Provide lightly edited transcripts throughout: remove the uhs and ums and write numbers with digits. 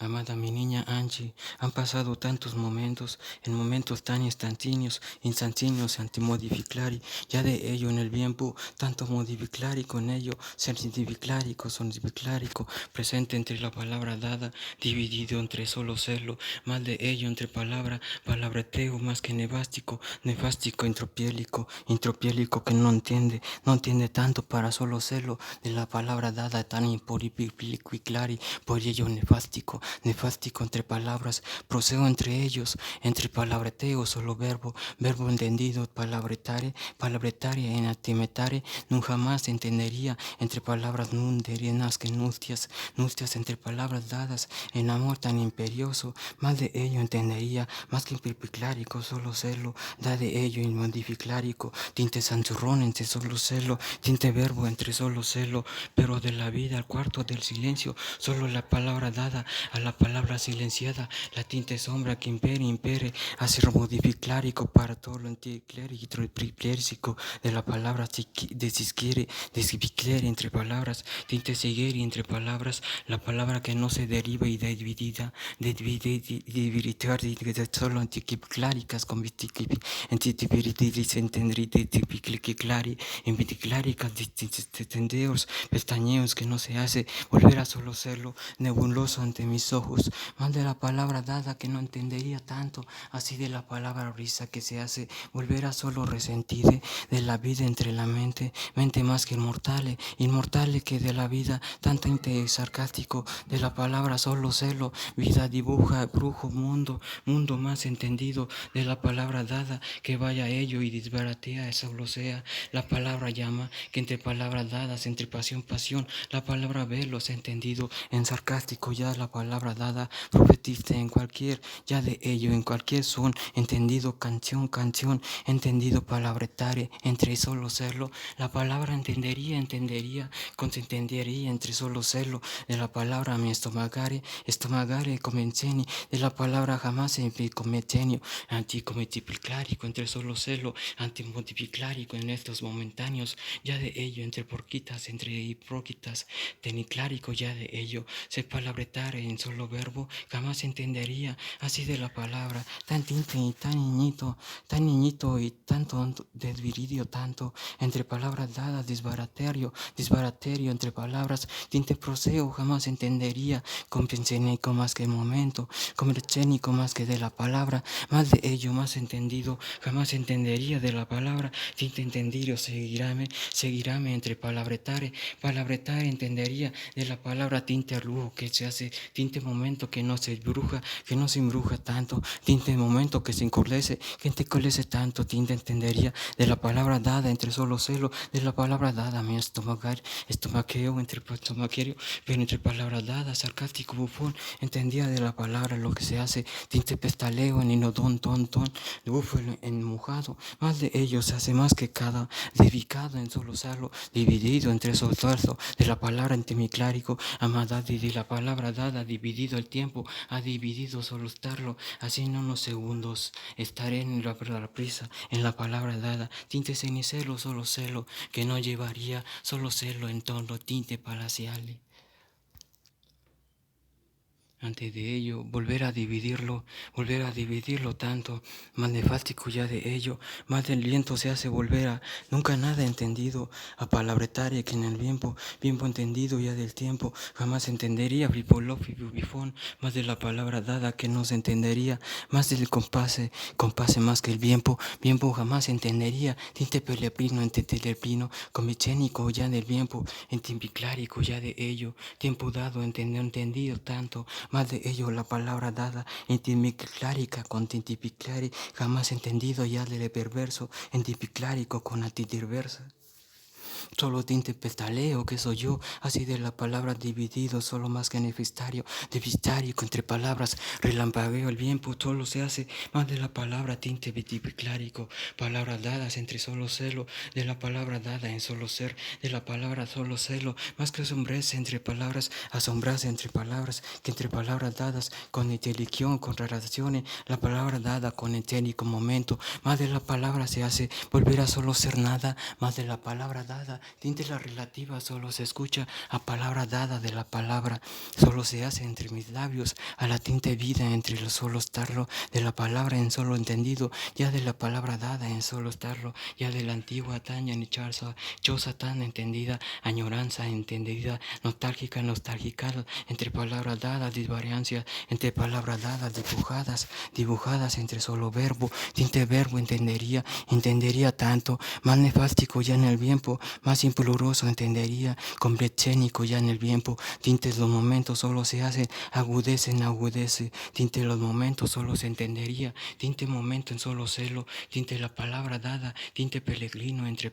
amada mi niña Angie, han pasado tantos momentos, en momentos tan instantáneos antimodificlari, ya de ello en el tiempo, tanto modificlari con ello, certificlarico, sondificlarico, presente entre la palabra dada, dividido entre solo serlo, más de ello entre palabreteo más que nefástico, intropiélico que no entiende tanto para solo serlo, de la palabra dada tan imporipiliclari, por ello nefástico entre palabras, procedo entre ellos, entre palabreteo, solo verbo entendido, palabretaria en atimetare, nunca más entendería entre palabras nunderianas que nustias entre palabras dadas en amor tan imperioso, más de ello entendería, más que impipiclárico, solo serlo, da de ello inmodificlárico, tinte santurrón entre solo serlo, tinte verbo entre solo serlo, pero de la vida al cuarto del silencio, solo la palabra dada a la palabra silenciada, la tinte sombra que impere, hace modificlárico para todo lo anticlérico y priplérsico de la palabra desisquiere entre palabras, tinte seguir entre palabras, la palabra que no se deriva y dividida, dividitar de solo anticláricas con antitipiritis entendri en viticláricas tendeos, pestañeos que no se hace volver a solo serlo, nebuloso ante mis ojos, más de la palabra dada que no entendería tanto, así de la palabra risa que se hace volver a solo resentide de la vida entre la mente más que inmortale que de la vida, tanto inte sarcástico de la palabra solo celo, vida dibuja, brujo, mundo más entendido de la palabra dada, que vaya ello y disbaratea, solo sea la palabra llama, que entre palabras dadas, entre pasión, la palabra velos entendido, en sarcástico ya la palabra dada, profetiza en cualquier, ya de ello en cualquier son, entendido canción, entendido palabretare, entre solo serlo, la palabra entendería, entendería entre solo serlo, de la palabra mi estomagare comenceni, de la palabra jamás en cometenio, anticometificlárico entre solo serlo, antimodificlárico en estos momentáneos, ya de ello entre porquitas, entre hipróquitas, teniclárico ya de ello, se palabretare en solo verbo, jamás entendería, así de la palabra, tan tinte y tan niñito y tanto desviridio tanto, entre palabras dadas, disbaraterio entre palabras, tinte proseo jamás entendería, compensenico más que momento, comercénico más que de la palabra, más de ello más entendido, jamás entendería de la palabra, tinte entendido seguiráme entre palabretare entendería de la palabra tinte lujo que se hace, tinte momento que no se embruja tanto, tinte momento que se encolece, que te colece tanto, tinte entendería de la palabra dada entre solo celo, de la palabra dada mi estomaqueo entre estomaquerio, pero entre palabras dadas, sarcástico bufón, entendía de la palabra lo que se hace, tinte pestaleo en inodón, ton, búfalo en mojado, más de ello se hace más que cada dedicado en solo usarlo, dividido entre soltarlo, de la palabra antimiclárico, amada y de la palabra dada, dividido el tiempo, ha dividido solo estarlo, así en unos segundos, estaré en la prisa, en la palabra dada, tinte cenicelo, solo celo, que no llevaría, solo celo en torno tinte palaciale. Antes de ello, volver a dividirlo tanto, más nefástico ya de ello, más del viento se hace volver a, nunca nada entendido, a palabretaria que en el tiempo entendido ya del tiempo, jamás entendería, bifón, más de la palabra dada que no se entendería, más del compase más que el tiempo jamás entendería, tinte peleprino, entetelepino, comicénico ya del tiempo, entimpiclárico ya de ello, tiempo dado, entendido tanto, más de ello la palabra dada, intimiclárica con tintipiclari, jamás entendido ya del perverso, entipiclárico con antidirversa. Solo tinte pestaleo que soy yo, así de la palabra dividido, solo más que nefistario, entre palabras, relampagueo el tiempo, solo se hace más de la palabra tinte vitipiclárico, palabras dadas entre solo celo, de la palabra dada en solo ser, de la palabra solo celo, más que asombrarse entre palabras, que entre palabras dadas con inteligión, con relaciones, la palabra dada con eténico momento, más de la palabra se hace volver a solo ser nada, más de la palabra dada dada, tinte la relativa, solo se escucha a palabra dada de la palabra, solo se hace entre mis labios, a la tinte vida entre los solo estarlo, de la palabra en solo entendido, ya de la palabra dada en solo estarlo, ya de la antigua taña ni charza, choza tan entendida, añoranza entendida, nostálgica, nostálgica, entre palabras dadas, disvariancias, entre palabras dadas, dibujadas entre solo verbo, tinte verbo entendería tanto, más nefástico ya en el tiempo, más impluroso entendería, completénico ya en el tiempo, tintes los momentos solo se hacen, agudece, tinte los momentos solo se entendería, tinte momento en solo celo, tinte la palabra dada, tinte peregrino, entre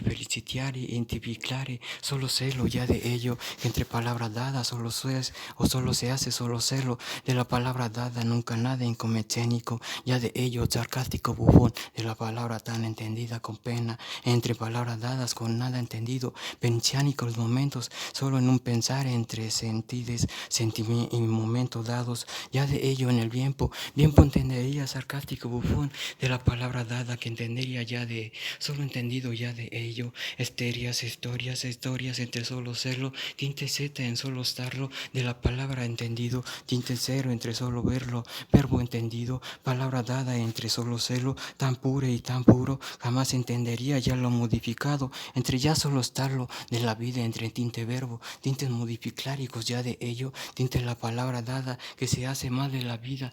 felicitiare, intipiclare, solo celo ya de ello, que entre palabras dadas solo es, o solo se hace solo celo, de la palabra dada nunca nada incometénico, ya de ello sarcástico bufón, de la palabra tan entendida con pena, entre palabras dadas con nada entendido, pensiánicos momentos, solo en un pensar entre sentides, sentimientos y momentos dados, ya de ello en el tiempo entendería sarcástico bufón, de la palabra dada que entendería ya de, solo entendido ya de ello, historias entre solo serlo, tinte z en solo estarlo, de la palabra entendido, tinte cero entre solo verlo, verbo entendido, palabra dada entre solo serlo, tan puro y tan puro, jamás entendería ya lo modificado, entre ya solo estarlo, de la vida entre tinte verbo, tintes modificláricos ya de ello, tinte la palabra dada que se hace más de la vida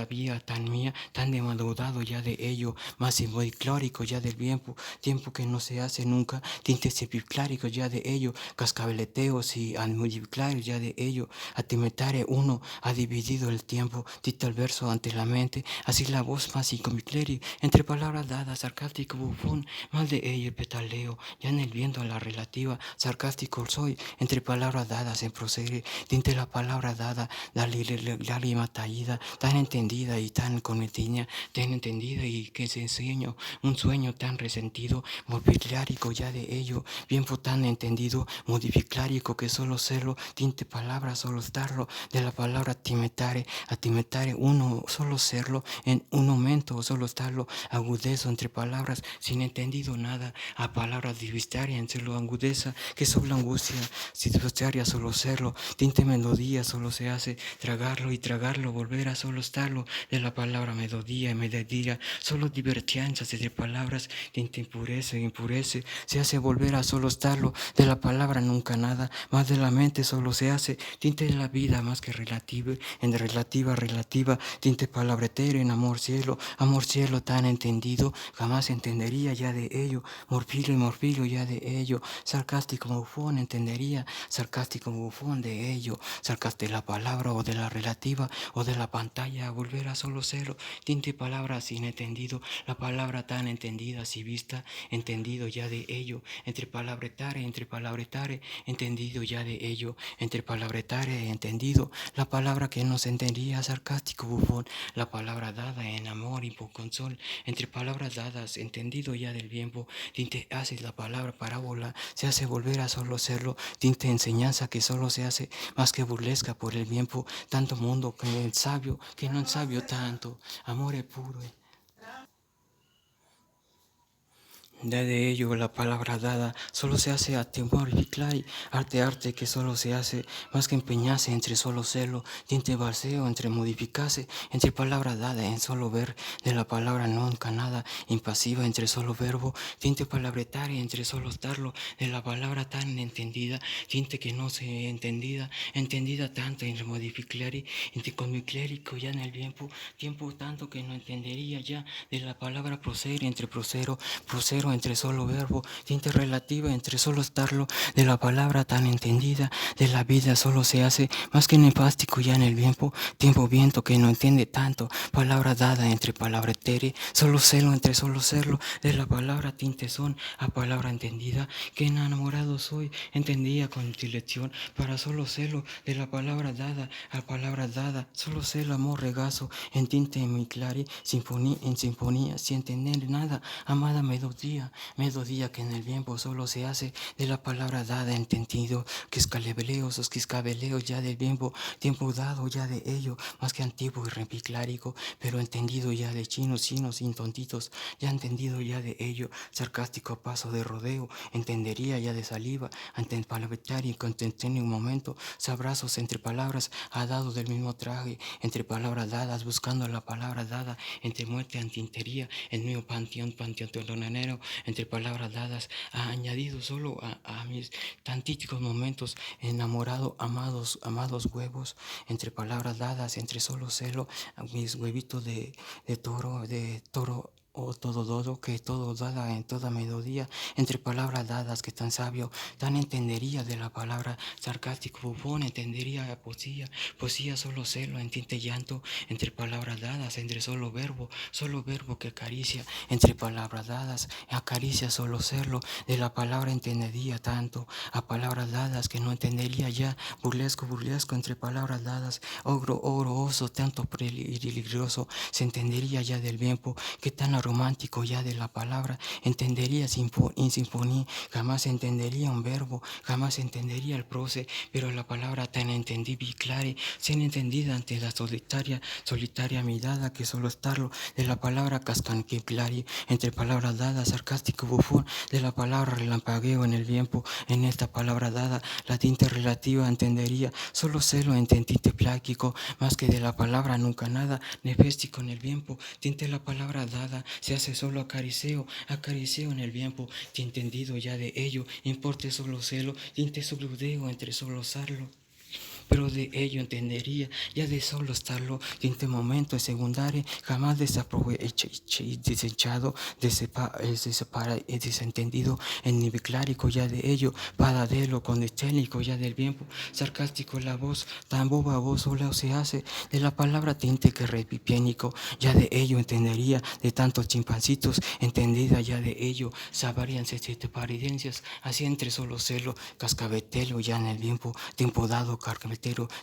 vía tan mía, tan demandado ya de ello, más simboliclórico ya del tiempo que no se hace nunca, tintes epicláricos ya de ello, cascabeleteos y almudiclarios ya de ello, atimetare uno ha dividido el tiempo, dicta el verso ante la mente, así la voz más incomicleri, entre palabras dadas, sarcástico bufón, mal de ello el petaleo, ya en el viento a la relativa, sarcástico soy, entre palabras dadas en procede, tinte la palabra dada, la lágrima tallida, tan entendida y tan cometida, tan entendida y que se enseño, un sueño tan resentido, morficlárico ya de ello, bien fue tan entendido, modificlárico que solo serlo, tinte palabra solo estarlo, de la palabra atimetare uno solo serlo, en un momento solo estarlo, agudezo entre palabras, sin entendido nada, a palabras divistaria en serlo agudeza, que sobre angustia, situaria solo serlo, tinte melodía solo se hace, tragarlo y tragarlo, volver a solo estarlo, de la palabra melodía y melodía, solo divertianzas entre palabras, tinte impurece, se hace volver a solo estarlo, de la palabra nunca nada, más de la mente solo se hace, tinte de la vida más que relativa, en relativa, tinte palabretero en amor cielo tan entendido, jamás entendería ya de ello, morfilo ya de ello, sarcástico bufón entendería, sarcástico bufón de ello, sarcaste la palabra o de la relativa o de la pantalla, volver a solo cero, tinte palabra sin entendido, la palabra tan entendida si vista, entendido ya de ello, entre palabretare, entendido ya de ello, entre palabretare, entendido, la palabra que no se entendía, sarcástico bufón, la palabra dada en amor y por consol, entre palabras dadas, entendido ya del tiempo, tinte haces la palabra parábola, se hace volver a solo serlo, tinte enseñanza que solo se hace más que burlesca por el tiempo, tanto mundo que el sabio, que no el sabio tanto, amor es puro. Ya de ello la palabra dada solo se hace a temor y arte que solo se hace más que empeñarse entre solo celo, tinte balseo entre modificarse, entre palabra dada en solo ver, de la palabra nunca nada, impasiva entre solo verbo, tinte palabretaria entre solo estarlo, de la palabra tan entendida, tinte que no se entendida tanto en modificlari, entre con mi clérico ya en el tiempo tanto que no entendería ya, de la palabra proceder entre procero entre solo verbo, tinte relativa entre solo estarlo, de la palabra tan entendida, de la vida solo se hace más que nefástico ya en el tiempo viento que no entiende tanto, palabra dada entre palabra etere, solo celo entre solo serlo, de la palabra tinte son a palabra entendida, que enamorado soy, entendía con dilección, para solo celo, de la palabra dada a palabra dada, solo celo amor regazo, en tinte muy claro, en sinfonía, sin entender nada, amada melodía. melodía que en el tiempo solo se hace de la palabra dada, entendido, que escalebeleos, os quiscabeleos ya del tiempo dado ya de ello, más que antiguo y repiclárico, pero entendido ya de chinos, sin tontitos, ya entendido ya de ello, sarcástico paso de rodeo, entendería ya de saliva, ante el palabretar y contención en un momento, sabrazos entre palabras, ha dado del mismo traje, entre palabras dadas, buscando la palabra dada, entre muerte antintería, el mío panteón telonero, entre palabras dadas, ha añadido solo a mis tantíticos momentos, enamorado, amados huevos, entre palabras dadas, entre solo celo, a mis huevitos de toro o todo dodo, que todo dada en toda melodía, entre palabras dadas, que tan sabio, tan entendería de la palabra sarcástico, bufón, entendería poesía solo celo, en tinte llanto, entre palabras dadas, entre solo verbo que acaricia, entre palabras dadas, acaricia solo serlo, de la palabra entendería tanto, a palabras dadas que no entendería ya, burlesco, entre palabras dadas, ogro, oso, tanto peligroso, se entendería ya del tiempo, que tan romántico ya de la palabra, entendería sin sinfonía, jamás entendería un verbo, jamás entendería el proce, pero la palabra tan entendible y clara, sin entendida ante la solitaria mirada que solo estarlo, de la palabra cascanquiclari, entre palabras dadas, sarcástico bufón, de la palabra relampagueo en el tiempo, en esta palabra dada, la tinta relativa entendería, solo celo en tinte pláquico, más que de la palabra nunca nada, neféstico en el tiempo, tinte la palabra dada, se hace solo acariceo en el tiempo, te entendido ya de ello, importe solo celo, tinte subludeo entre solo usarlo. Pero de ello entendería, ya de solo estarlo, que en este momento es secundario, jamás desechado, desentendido, en nivel clárico ya de ello, paradelo con esténico ya del tiempo, sarcástico la voz, tan boba voz solo se hace, de la palabra tinte que repipiénico, ya de ello entendería, de tantos chimpancitos, entendida ya de ello, sabrían siete paridencias, así entre solo celo, cascabetelo ya en el tiempo dado,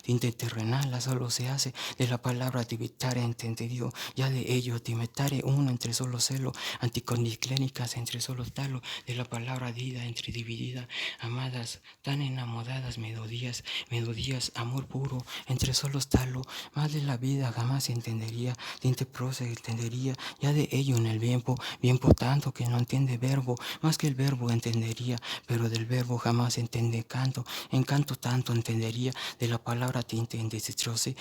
tinte terrenal, solo se hace de la palabra tibetare entendido, ya de ello timetare uno entre solo celo, anticoniclénicas entre solo talo, de la palabra dida entre dividida, amadas, tan enamoradas melodías, amor puro, entre solo talo, más de la vida jamás entendería, tinte prosa entendería, ya de ello en el tiempo tanto que no entiende verbo, más que el verbo entendería, pero del verbo jamás entiende canto, en canto tanto entendería, de la palabra tinte en desastroce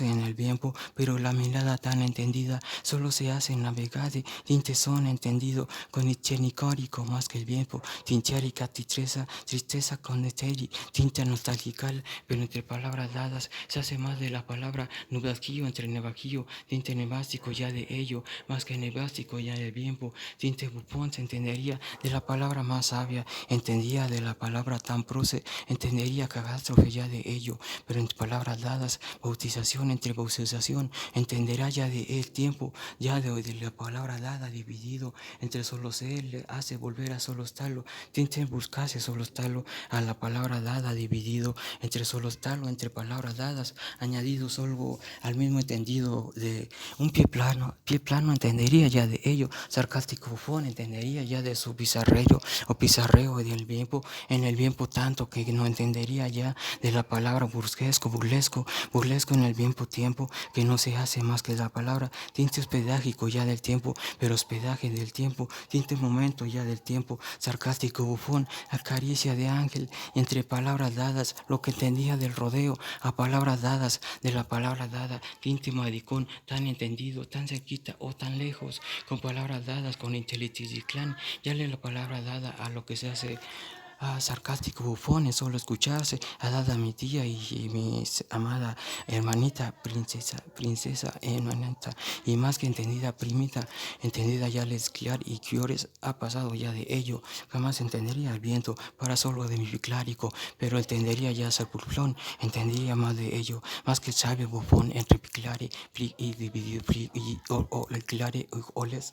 en el tiempo, pero la mirada tan entendida solo se hace en navegade, tinte son entendido con icénicórico más que el tiempo, tintiarica tristeza con eteri, tinte nostalgical, pero entre palabras dadas se hace más de la palabra nublaquillo entre nevaquillo, tinte nevástico ya de ello, más que nevástico ya del tiempo, tinte bupón se entendería de la palabra más sabia, entendía de la palabra tan proce, entendería catástrofe ya de ello, pero entre palabras dadas, bautización entre bautización, entenderá ya de el tiempo, ya de la palabra dada, dividido, entre solo ser, le hace volver a solo estarlo, tinte buscarse solo estarlo, a la palabra dada, dividido, entre solo estarlo, entre palabras dadas, añadido solo al mismo entendido de un pie plano entendería ya de ello, sarcástico bufón entendería ya de su pizarrero o pizarreo del tiempo, en el tiempo tanto que no entendería ya de la palabra burlesco en el tiempo, que no se hace más que la palabra, tinte hospedágico ya del tiempo, pero hospedaje del tiempo, tinte momento ya del tiempo, sarcástico bufón, acaricia de ángel, entre palabras dadas, lo que entendía del rodeo, a palabras dadas, de la palabra dada, tinte maricón, tan entendido, tan cerquita o tan lejos, con palabras dadas, con inteligencia y clan, ya le la palabra dada a lo que se hace. Sarcástico bufones, solo escucharse, ha dado a mi tía y mi amada hermanita, princesa, hermanita, y más que entendida, primita, entendida ya les criar y criores, ha pasado ya de ello, jamás entendería el viento, para solo de mi clárico, pero entendería ya sepulplón, entendería más de ello, más que el sabio bufón, entre piclare, y dividido, el clare, oles,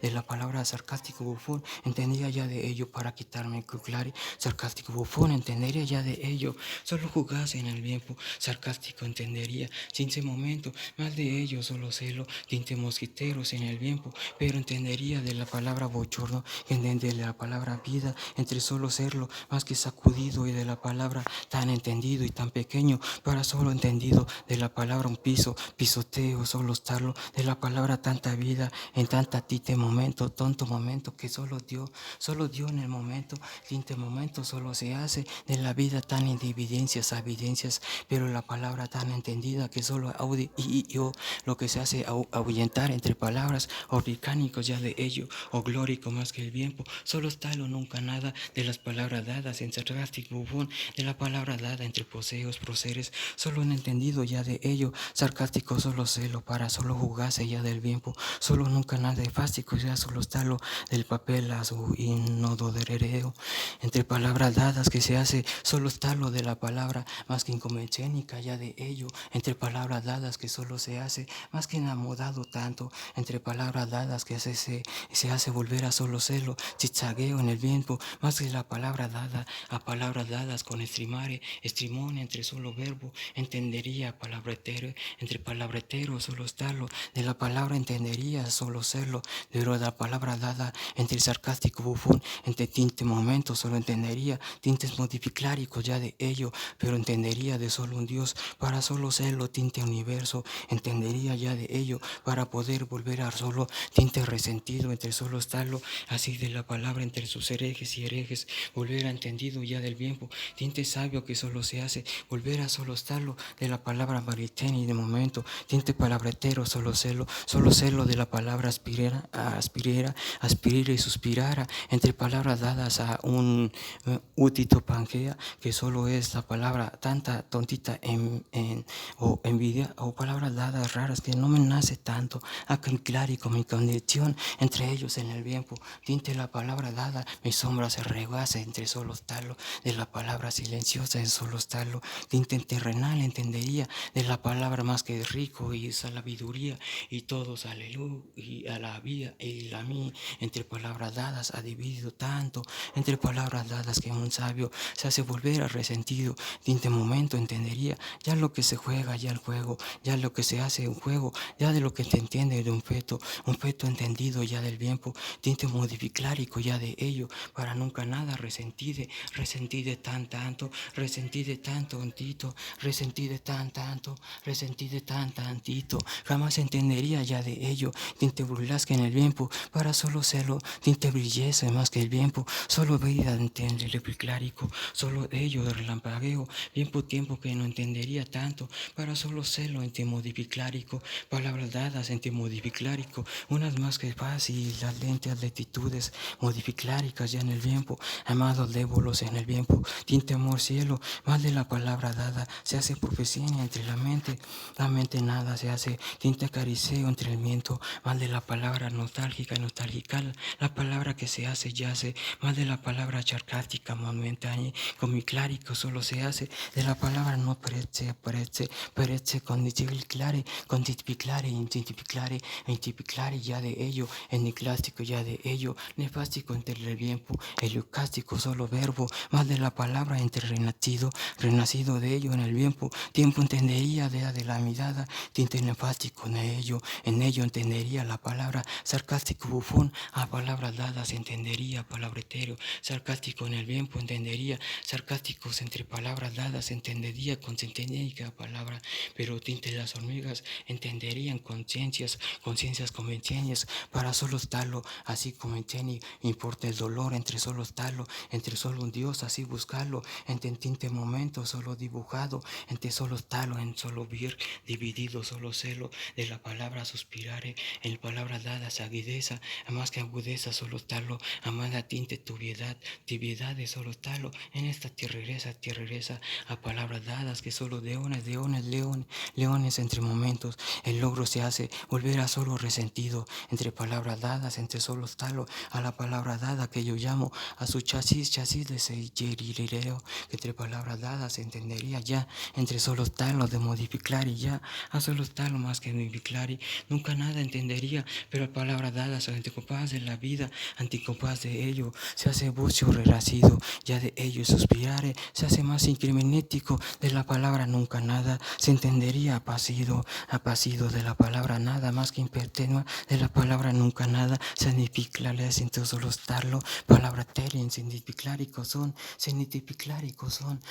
de la palabra sarcástico bufón, entendía ya de ello, para quitarme clare, viclari, sarcástico bufón, entendería ya de ello, solo jugase en el tiempo, sarcástico entendería, sin ese momento, más de ello solo celo, tinte mosquiteros en el tiempo, pero entendería de la palabra bochorno, entender de la palabra vida, entre solo serlo, más que sacudido y de la palabra tan entendido y tan pequeño, para solo entendido de la palabra un piso, pisoteo, solo estarlo, de la palabra tanta vida, en tanta tinte momento, tonto momento que solo dio en el momento, tinte momento solo se hace de la vida tan en evidencias, evidencias, pero la palabra tan entendida que solo audi y yo, lo que se hace ahuyentar entre palabras, orgánicos ya de ello, o glórico más que el tiempo, solo está lo nunca nada de las palabras dadas en sarcástico bufón, de la palabra dada entre poseos, proceres, solo en entendido ya de ello, sarcástico solo celo para solo jugarse ya del tiempo, solo nunca nada de fástico, ya solo está lo del papel a su inododereo, entre palabras dadas que se hace, solo está lo de la palabra más que inconvencénica ya de ello, entre palabras dadas que solo se hace, más que enamorado tanto, entre palabras dadas que se hace volver a solo celo, zigzagueo en el viento, más que la palabra dada, a palabras dadas con estrimón entre solo verbo, entendería palabretero, entre palabretero solo estarlo, de la palabra entendería solo serlo, pero de la palabra dada, entre el sarcástico bufón, entre tinte momento solo entendería, tintes modificláricos ya de ello, pero entendería de solo un Dios, para solo serlo, tinte universo, entendería ya de ello, para poder volver a solo tinte resentido, entre solo estarlo, así de la palabra entre sus herejes y herejes, volver a entendido ya del tiempo, tinte sabio que solo se hace, volver a solo estarlo, de la palabra mariteni de momento, tinte palabretero, solo celo de la palabra aspirera y suspirara, entre palabras dadas a un útito panquea, que solo es la palabra tanta tontita o envidia, o palabras dadas raras que no me nace tanto, a claro con mi condición, entre ellos en el tiempo, tinte la palabra dada, mi sombra se regase entre solo estarlo, de la palabra silenciosa en solo estarlo, tinte terrenal entendería, de la palabra más que rico y sabiduría, y todos aleluya, y a la vida y la mí, entre palabras dadas ha dividido tanto, entre palabras dadas que un sabio se hace volver a resentido, tinte momento entendería, ya lo que se juega, ya el juego, ya lo que se hace un juego, ya de lo que se entiende de un feto entendido ya del tiempo, tinte modificlárico ya de ello, para nunca nada resentide tan tanto, resentide tan tontito, resentide tan tanto, resentide tan tantito, jamás entendería ya de ello, tinte burlasque en el tiempo, para solo serlo, tinte brillese más que el tiempo, solo vida entiende repliclárico, solo ello de relampagueo, tiempo que no entendería tanto, para solo serlo en modificlárico, palabras dadas en modificlárico, unas más que fácil, las lentes latitudes modificláricas ya en el tiempo, amados débolos en el tiempo, tinte amor cielo, más de la palabra dada, se hace profecía entre la mente nada se hace, tinte acariceo entre el viento, más de la palabra nostálgica, la palabra que se hace yace, más de la palabra charcática momentánea, con mi clárico solo se hace, de la palabra no perece con titiclare, intipiclare ya de ello, eniclástico ya de ello, nefástico entre el tiempo, eucástico solo verbo, más de la palabra entre renacido de ello en el tiempo entendería de la mirada, tinte nefástico en ello entendería la palabra, sarcástico bufón, a palabras dadas entendería, palabretero, sarcástico en el tiempo entendería, sarcásticos entre palabras dadas entendería con centénica palabra, pero tinte las hormigas entenderían conciencias convencientes, para solo estarlo, así como en importa el dolor entre solo estarlo, entre solo un Dios, así buscarlo, entre tinte momento solo dibujado, entre solo estarlo, en solo vir, dividido solo celo, de la palabra suspirare, en palabras dadas agudeza, más que agudeza solo estarlo, amada tinte tibiedad de solo estarlo, en esta tierra a palabras dadas que solo leones entre momentos, el logro se hace volver a solo resentido, entre palabras dadas, entre solo estarlo, a la palabra dada que yo llamo, a su chasis de seyerireo, que entre palabras dadas se entendería ya, entre solo estarlo de modificar y ya, a solo estarlo más que modificar y nunca nada entendería, pero a palabras dadas, anticompás de la vida, anticompás de ello, se hace bucio renacido, ya de ello suspirare, se hace más incriminético, de la palabra nunca nada, se entendería apacido de la palabra nada, más que impertenua, de la palabra nunca nada, sanipiclales en todo solo estarlo, palabra telien, significlárico son,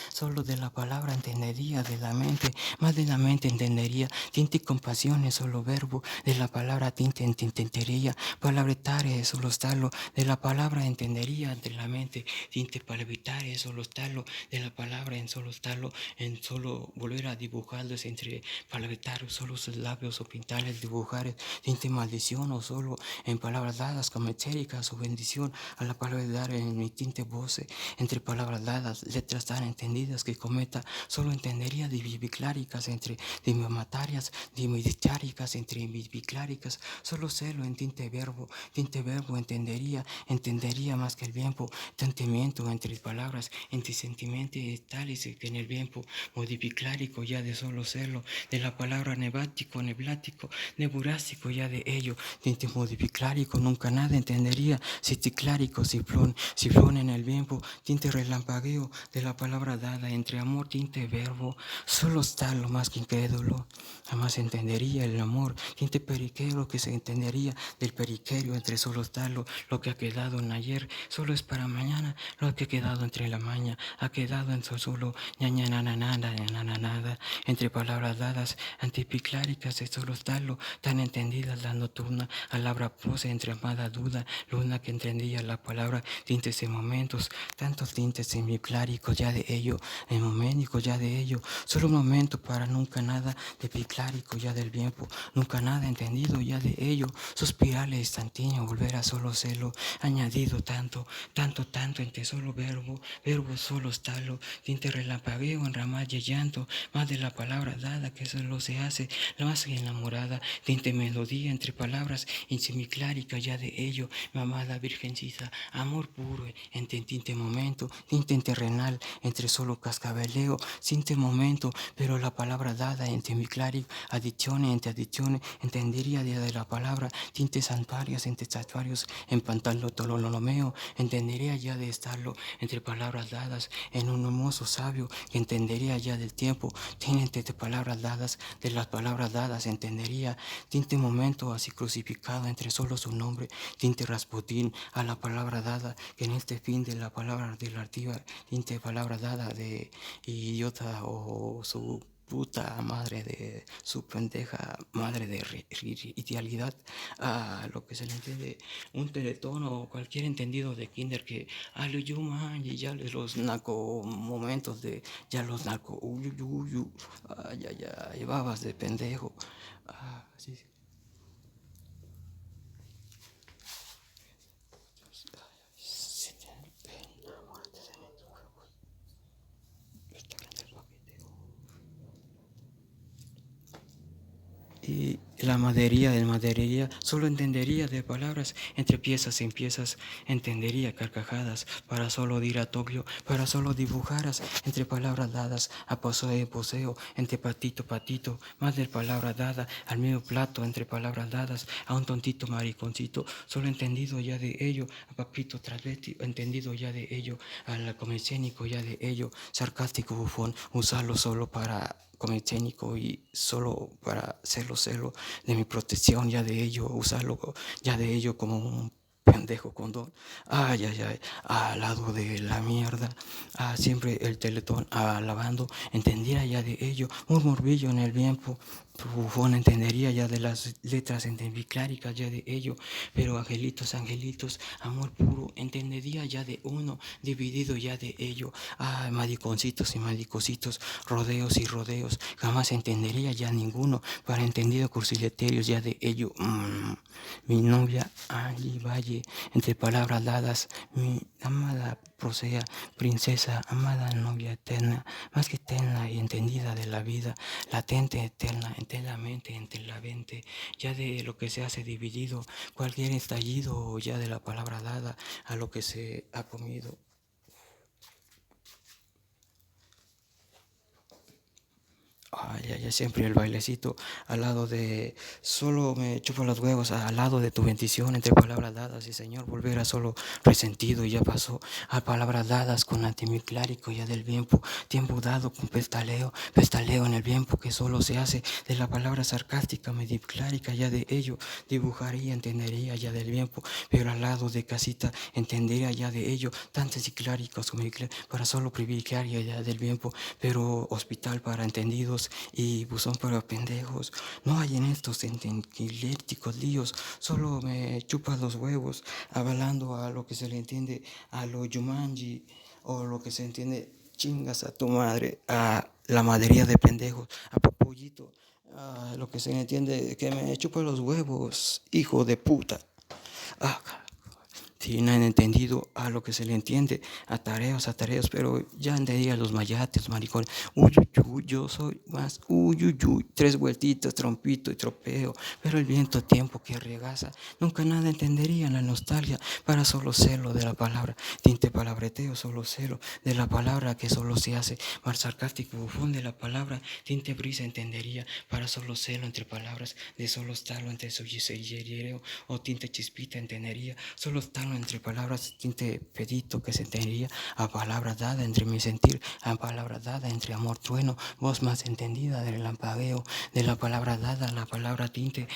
solo de la palabra entendería, de la mente, más de la mente entendería, tinte compasión es solo verbo, de la palabra tinte entendería, palabretare solo estarlo, de la palabra entendería, de la mente, tinte palabretare solo estarlo, de la palabra en solo estarlo, en solo volver a dibujarlos entre palabretar solo sus labios o pintarles, dibujar, tinte maldición o solo en palabras dadas como etéricas o bendición, a la palabra dar en mi tinte voce, entre palabras dadas, letras tan entendidas que cometa, solo entendería bicláricas entre dimimatarias, dimiditáricas entre bicláricas, solo celo en tinte verbo entendería más que el tiempo, sentimiento entre palabras, entre sentimiento y tales que en el tiempo, modipiclárico ya de solo celo, de la palabra nebático, neblático, nebulástico ya de ello, tinte modipiclárico, nunca nada entendería, citiclárico, ciflón en el tiempo, tinte relampagueo, de la palabra dada, entre amor, tinte verbo, solo está lo más que incrédulo, jamás entendería el amor, tinte periquero que se entendería del periquerio, entre solo está lo que ha quedado en ayer, solo es para mañana, lo que ha quedado entre la maña, ha quedado en solo ñaña nada, entre palabras dadas, antipicláricas de solo estarlo, tan entendidas la nocturna, palabra pose entre amada duda, luna que entendía la palabra, tintes en momentos, tantos tintes semicláricos ya de ello, en moménico ya de ello, solo un momento para nunca nada de piclárico ya del tiempo, nunca nada entendido ya de ello, suspirarle instantáneo, volver a solo celo, añadido tanto, entre solo verbo solo estalo, tinte relampagueo en ramalle llanto, más de la palabra dada que solo se hace, la más enamorada, tinte melodía entre palabras, insemiclárica ya de ello, mi amada virgencita, amor puro, en tinte momento, tinte terrenal, entre solo cascabeleo, tinte momento, pero la palabra dada en semiclárico, adicciones, entre adicciones, entendería de la palabra, tinte santuarios, entre santuarios, en pantalotololomeo, entendería ya de estarlo, entre palabras dadas, en un hermoso sabio, que entendería ya del tiempo, tiene entre palabras dadas, de las palabras dadas, entendería, tinte momento así crucificado, entre solo su nombre, tinte Rasputín, a la palabra dada, que en este fin de la palabra de la artiva, tinte palabra dada de idiota o su puta madre de su pendeja madre de idealidad, a lo que se le entiende un teletón o cualquier entendido de kinder que a lo yuma y ya los naco momentos de ya los naco ya llevabas de pendejo, sí, sí. Y la maderería, solo entendería de palabras, entre piezas en piezas, entendería carcajadas, para solo dir a Tokio, para solo dibujaras, entre palabras dadas, a poseo, entre patito, más de palabra dada, al medio plato, entre palabras dadas, a un tontito mariconcito, solo entendido ya de ello, a papito travesti, entendido ya de ello, al comerciánico ya de ello, sarcástico bufón, usarlo solo para cometénico y solo para celo de mi protección, ya de ello usarlo, ya de ello como un pendejo condón, al lado de la mierda, siempre el teletón alabando, entendiera ya de ello, un morbillo en el tiempo, bufón entendería ya de las letras entendicláricas ya de ello, pero angelitos, amor puro, entendería ya de uno, dividido ya de ello, mariconcitos y maricositos, rodeos y rodeos, jamás entendería ya ninguno, para entendido cursileterios ya de ello, mi novia Angie Valle, entre palabras dadas, mi amada prosea, princesa, amada novia eterna, más que eterna y entendida de la vida, latente, eterna, enteramente, entre la mente, ya de lo que se hace dividido, cualquier estallido ya de la palabra dada a lo que se ha comido. Ay, ay, ay, siempre el bailecito al lado de, solo me chupa los huevos al lado de tu bendición entre palabras dadas y Señor volverá solo resentido y ya pasó a palabras dadas con antimiclárico ya del tiempo dado con pestaleo en el tiempo que solo se hace de la palabra sarcástica mediclárica ya de ello dibujaría, entendería ya del tiempo, pero al lado de casita entendería ya de ello tantos y cláricos como para solo privilegiar ya del tiempo, pero hospital para entendidos y buzón para pendejos. No hay en estos entiléticos líos, solo me chupa los huevos, avalando a lo que se le entiende a lo Yumanji o lo que se entiende chingas a tu madre, a la madería de pendejos, a Popollito, a lo que se le entiende que me chupa los huevos, hijo de puta. Ah, si no han entendido a lo que se le entiende, a tareas, pero ya entendía los mayates, maricones. Uy, uy, uy, yo soy más, uy, uy, uy, tres vueltitas, trompito y tropeo, pero el viento tiempo que regaza, nunca nada entendería la nostalgia, para solo celo de la palabra, tinte palabreteo, solo celo de la palabra que solo se hace, mar sarcástico, bufón de la palabra, tinte brisa entendería, para solo celo entre palabras, de solo estarlo entre su o tinte chispita entendería, solo estarlo entre palabras, tinte pedito que se entendería, a palabra dada entre mi sentir, a palabra dada entre amor trueno, voz más entendida del lampagueo, de la palabra dada, la palabra tinte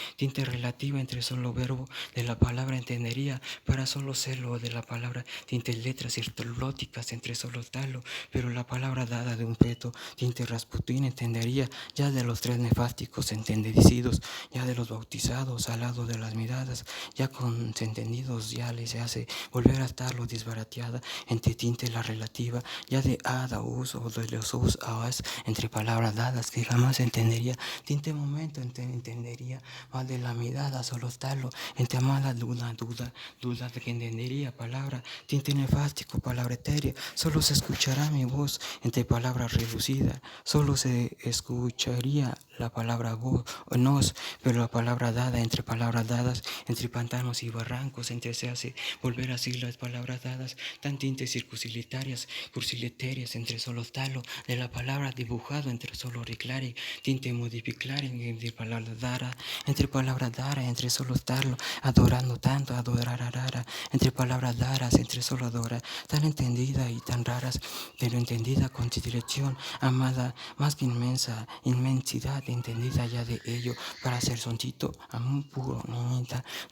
relativa entre solo verbo, de la palabra entendería, para solo serlo, de la palabra tinte letras irtolóticas entre solo talo, pero la palabra dada de un peto, tinte rasputín entendería, ya de los tres nefásticos entendecidos, ya de los bautizados al lado de las miradas, ya con entendidos ya les hace volver a estar lo disbarateada, entre tinte la relativa, ya de ada uso o de los us a as, entre palabras dadas que jamás entendería, tinte momento entendería, más de la mirada solo estarlo, entre amada duda de que entendería palabra, tinte nefástico, palabra etérea, solo se escuchará mi voz entre palabras relucidas, solo se escucharía la palabra voz o nos, pero la palabra dada entre palabras dadas, entre pantanos y barrancos, entre se hace volver así las palabras dadas, tan tintes circunsilitarias, cursileterias, entre solo talo, de la palabra dibujado entre solo reclare, tinte modificare, entre palabras dara, entre solo talo, adorando tanto, adorar rara, entre palabras daras, entre solo adora, tan entendida y tan raras, pero entendida con dirección, amada, más que inmensidad, entendida ya de ello, para ser soncito, amor puro,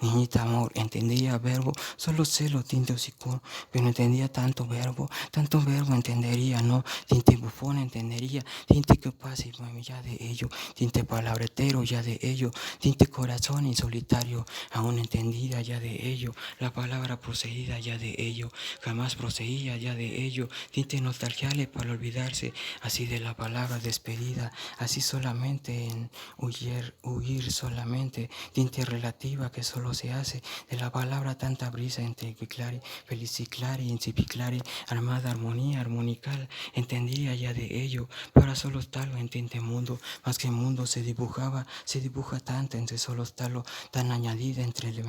niñita amor, entendía verbo, solo celo, tinte hocico, pero entendía tanto verbo, entendería, no, tinte bufón entendería, tinte que pase ya de ello, tinte palabretero ya de ello, tinte corazón insolitario, aún entendida ya de ello, la palabra procedida ya de ello, jamás procedía ya de ello, tinte nostalgiale para olvidarse, así de la palabra despedida, así solamente en huir solamente, tinte relativa que solo se hace de la palabra tanta brisa entre clari, feliciclari, incipiclari, armada armonía, armonical, entendía ya de ello, para solo estarlo en tinte mundo, más que mundo se dibuja tanto entre solo estarlo, tan añadida entre la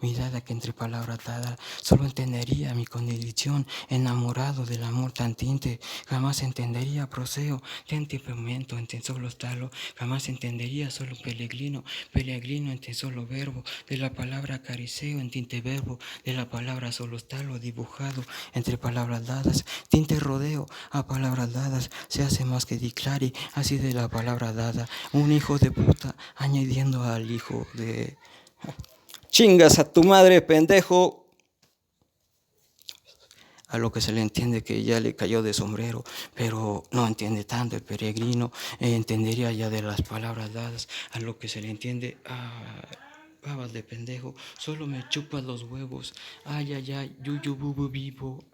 mirada que entre palabras dada, solo entendería mi condición, enamorado del amor tan tinte, jamás entendería proseo, tente momento entre solo estarlo, jamás entendería solo peregrino entre solo verbo, de la palabra acariceo en tinte verbo, de la palabra solo estarlo dibujado entre palabras dadas, tinte rodeo a palabras dadas, se hace más que declare, así de la palabra dada, un hijo de puta añadiendo al hijo de... Chingas a tu madre, pendejo. A lo que se le entiende que ya le cayó de sombrero, pero no entiende tanto el peregrino, entendería ya de las palabras dadas, a lo que se le entiende, babas de pendejo, solo me chupas los huevos, ay, ay, ay, yuyu, bubu, vivo.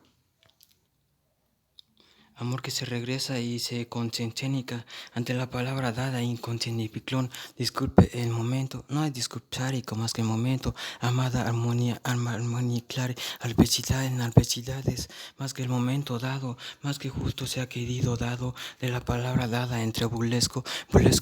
Amor que se regresa y se concentrénica ante la palabra dada incontenificlón. Disculpe el momento, no hay disculpárico más que el momento. Amada armonía, armonía clara, adversidad en adversidades, más que el momento dado, más que justo se ha querido dado de la palabra dada entre burlesco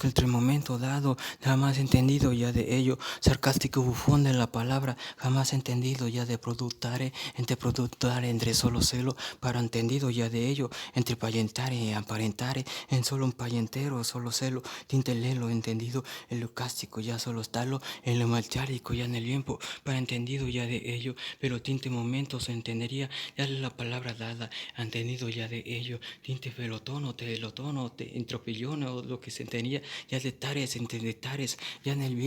entre el momento dado, jamás entendido ya de ello, sarcástico bufón de la palabra, jamás entendido ya de productare, entre solo celo, para entendido ya de ello, entre entre payentare y aparentare, en solo un payentero, solo celo, tinte lelo, entendido, en lo cástico ya solo estalo, en lo malchárico ya en el tiempo, para entendido ya de ello, pero tinte momentos entendería, ya la palabra dada, entendido ya de ello, tinte velotono, te entropillono, lo que se entendía, ya de tares, entre tares, ya en el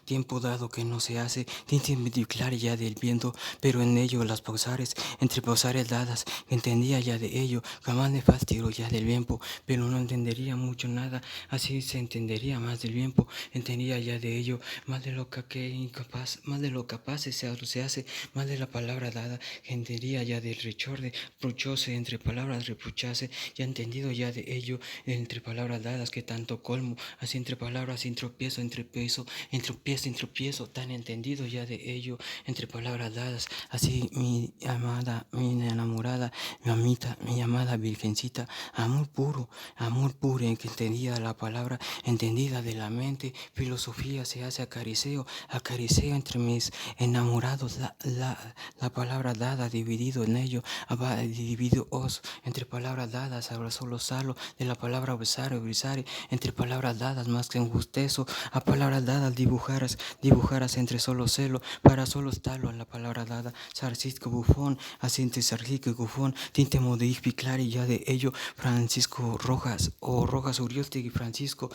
tiempo dado que no se hace, tinte medioclar ya del viento, pero en ello las pausares, entre pausares dadas, entendía ya de ello, jamás me fastidio ya del tiempo, pero no entendería mucho nada, así se entendería más del tiempo, entendía ya de ello, más de lo que incapaz, más de lo capaz se hace, más de la palabra dada, entendería ya del rechorde, reprochose entre palabras reprochase, ya entendido ya de ello, entre palabras dadas que tanto colmo, así entre palabras sin tropiezo, entre peso, en tropiezo, tan entendido ya de ello, entre palabras dadas, así mi amada, mi enamorada, mi amita, mi amada virgencita, amor puro en que entendía la palabra, entendida de la mente, filosofía se hace acariceo entre mis enamorados, la palabra dada, dividido en ello, dividido os, entre palabras dadas, abrazó los salos, de la palabra besare, entre palabras dadas, más que engustezo, a palabras dadas dibujaras entre solo celo, para solo estarlo en la palabra dada, Sarcisco Bufón, asiente Sarcisco Bufón, tinte modificar y ya de ello, Francisco Rojas, o Rojas Uriostegui, Francisco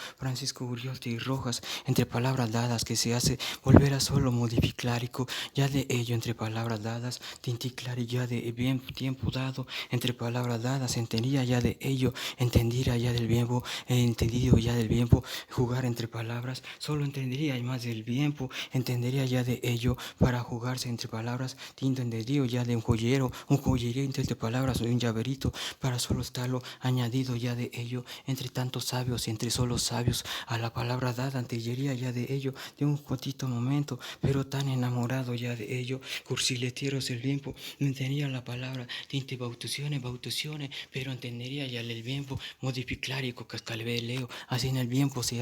Uriostegui Rojas, entre palabras dadas que se hace volver a solo modificlárico, ya de ello, entre palabras dadas, tinticlar y ya de bien tiempo dado, entre palabras dadas, entendía ya de ello, entendiera ya del tiempo, entendido ya del tiempo, jugar entre palabras, solo entendería más del tiempo, entendería ya de ello, para jugarse entre palabras, entendería ya de un joyero entre palabras, un llaverito, para solo estarlo añadido ya de ello, entre tantos sabios y entre solo sabios, a la palabra dada, entendería ya de ello, de un cortito momento, pero tan enamorado ya de ello, cursiletieros el tiempo, no entendía la palabra, tinte bautaciones, pero entendería ya el tiempo, modificar y cascalveleo, así en el tiempo se hace